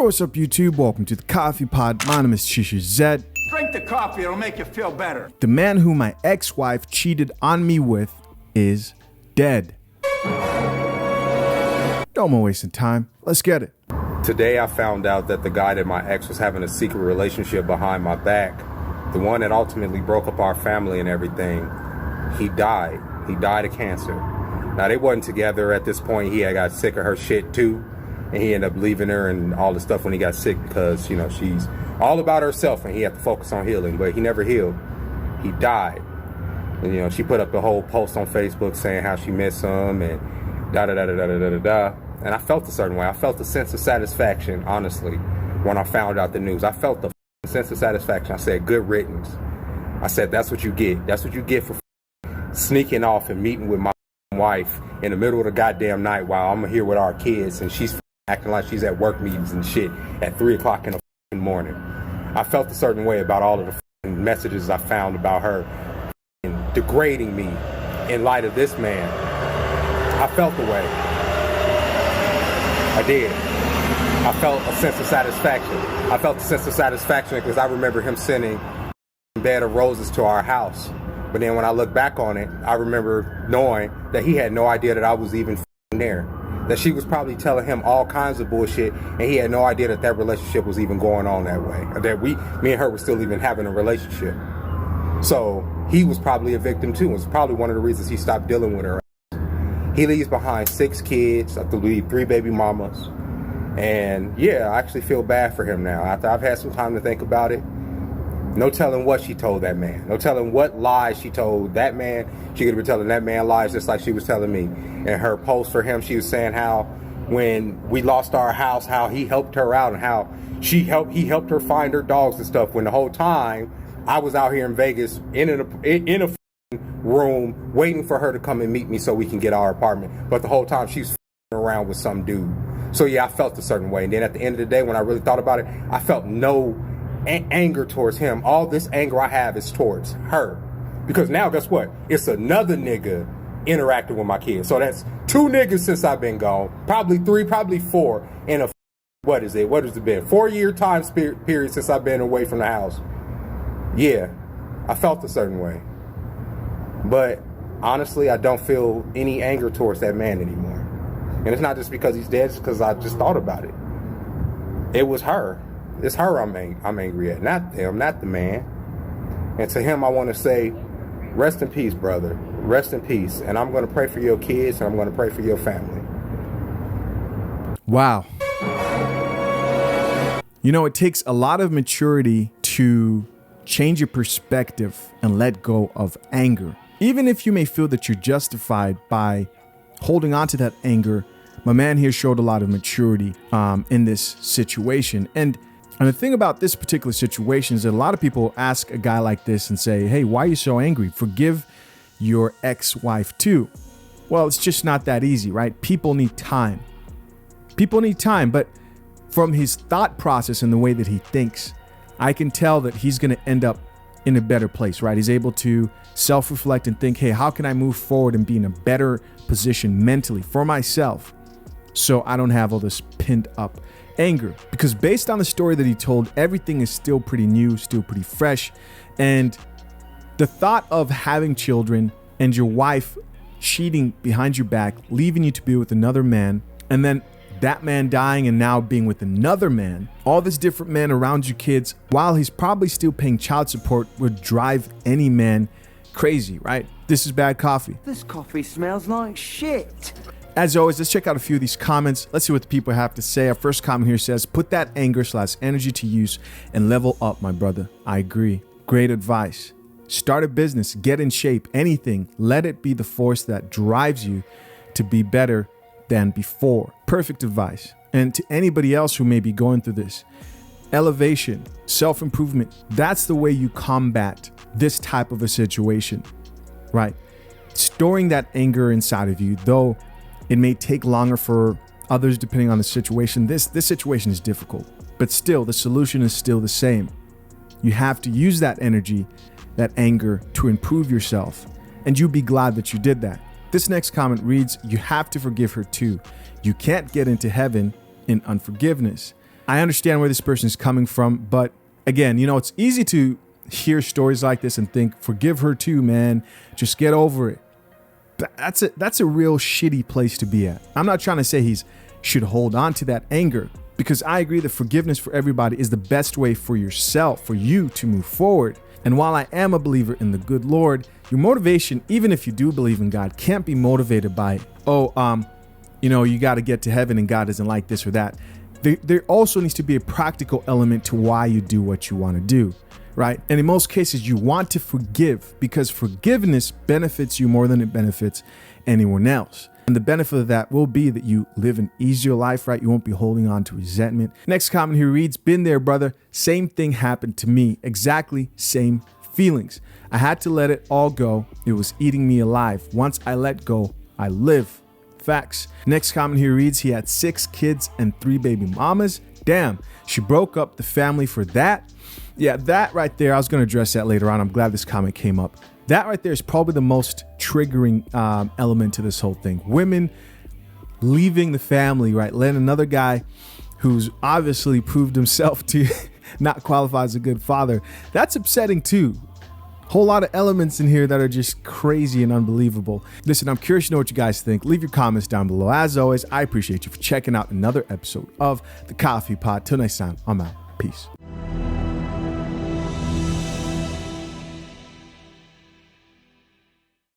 Yo, what's up, YouTube? Welcome to the Coffee Pod. My name is Shisha Zed. Drink the coffee, it'll make you feel better. The man who my ex-wife cheated on me with is dead. No more wasting time. Let's get it. Today I found out that the guy that my ex was having a secret relationship behind my back, the one that ultimately broke up our family and everything, he died. He died of cancer. Now, they wasn't together at this point. He had got sick of her shit too, and he ended up leaving her and all the stuff when he got sick because, you know, she's all about herself and he had to focus on healing, but he never healed. He died. And, you know, she put up a whole post on Facebook saying how she missed him and da-da-da-da-da-da-da-da. And I felt a certain way. I felt a sense of satisfaction, honestly, when I found out the news. I felt the sense of satisfaction. I said, good riddance. I said, that's what you get. That's what you get for sneaking off and meeting with my wife in the middle of the goddamn night while I'm here with our kids and she's acting like she's at work meetings and shit at 3 o'clock in the morning. I felt a certain way about all of the messages I found about her degrading me in light of this man. I felt the way. I did. I felt a sense of satisfaction. I felt a sense of satisfaction because I remember him sending a bed of roses to our house. But then when I look back on it, I remember knowing that he had no idea that I was even there. That she was probably telling him all kinds of bullshit, and he had no idea that that relationship was even going on that way. That me and her were still even having a relationship. So he was probably a victim too. It was probably one of the reasons he stopped dealing with her. He leaves behind 6 kids, I believe 3 baby mamas. And yeah, I actually feel bad for him now. After I've had some time to think about it, no telling what she told that man. No telling what lies she told that man. She could have been telling that man lies just like she was telling me. In her post for him, she was saying how when we lost our house, how he helped her out and how he helped her find her dogs and stuff. When the whole time I was out here in Vegas in a room waiting for her to come and meet me so we can get our apartment. But the whole time she's around with some dude. So yeah, I felt a certain way. And then at the end of the day, when I really thought about it, I felt no anger towards him. All this anger I have is towards her, because now guess what, it's another nigga interacting with my kids. So that's 2 niggas since I've been gone, probably 3, probably 4 in a what has it been 4-year time period since I've been away from the house. Yeah, I felt a certain way, but honestly I don't feel any anger towards that man anymore. And it's not just because he's dead, it's because I just thought about it. It was her. It's her I'm angry at, not them, not the man. And to him, I want to say, rest in peace, brother. Rest in peace. And I'm going to pray for your kids, and I'm going to pray for your family. Wow. You know, it takes a lot of maturity to change your perspective and let go of anger. Even if you may feel that you're justified by holding on to that anger, my man here showed a lot of maturity in this situation. And the thing about this particular situation is that a lot of people ask a guy like this and say, hey, why are you so angry? Forgive your ex-wife too. Well, it's just not that easy, right? People need time. People need time. But from his thought process and the way that he thinks, I can tell that he's going to end up in a better place, right? He's able to self-reflect and think, hey, how can I move forward and be in a better position mentally for myself so I don't have all this pinned up anger? Because based on the story that he told, everything is still pretty new, still pretty fresh. And the thought of having children and your wife cheating behind your back, leaving you to be with another man, and then that man dying and now being with another man, all this different men around your kids, while he's probably still paying child support, would drive any man crazy, right? This is Bad Coffee. This coffee smells like shit. As always, let's check out a few of these comments. Let's see what the people have to say. Our first comment here says, put that anger/energy to use and level up, my brother. I agree. Great advice. Start a business, get in shape, anything. Let it be the force that drives you to be better than before. Perfect advice. And to anybody else who may be going through this, elevation, self-improvement, that's the way you combat this type of a situation, right? Storing that anger inside of you, though it may take longer for others depending on the situation. This situation is difficult, but still the solution is still the same. You have to use that energy, that anger, to improve yourself, and you'll be glad that you did that. This next comment reads, you have to forgive her too. You can't get into heaven in unforgiveness. I understand where this person is coming from, but again, it's easy to hear stories like this and think, forgive her too, man. Just get over it. That's a real shitty place to be at. I'm not trying to say he should hold on to that anger, because I agree that forgiveness for everybody is the best way for yourself, for you to move forward. And while I am a believer in the good Lord, your motivation, even if you do believe in God, can't be motivated by, you got to get to heaven and God doesn't like this or that. There also needs to be a practical element to why you do what you want to do, right? And in most cases, you want to forgive because forgiveness benefits you more than it benefits anyone else. And the benefit of that will be that you live an easier life, right? You won't be holding on to resentment. Next comment here reads, been there, brother. Same thing happened to me. Exactly same feelings. I had to let it all go. It was eating me alive. Once I let go, I live. Facts. Next comment here reads, he had 6 kids and 3 baby mamas. Damn, she broke up the family for that. Yeah, that right there, I was going to address that later on. I'm glad this comment came up. That right there is probably the most triggering element to this whole thing. Women leaving the family, right? Letting another guy who's obviously proved himself to not qualify as a good father. That's upsetting too. Whole lot of elements in here that are just crazy and unbelievable. Listen, I'm curious to know what you guys think. Leave your comments down below. As always, I appreciate you for checking out another episode of The Coffee Pod. Till next time, I'm out. Peace.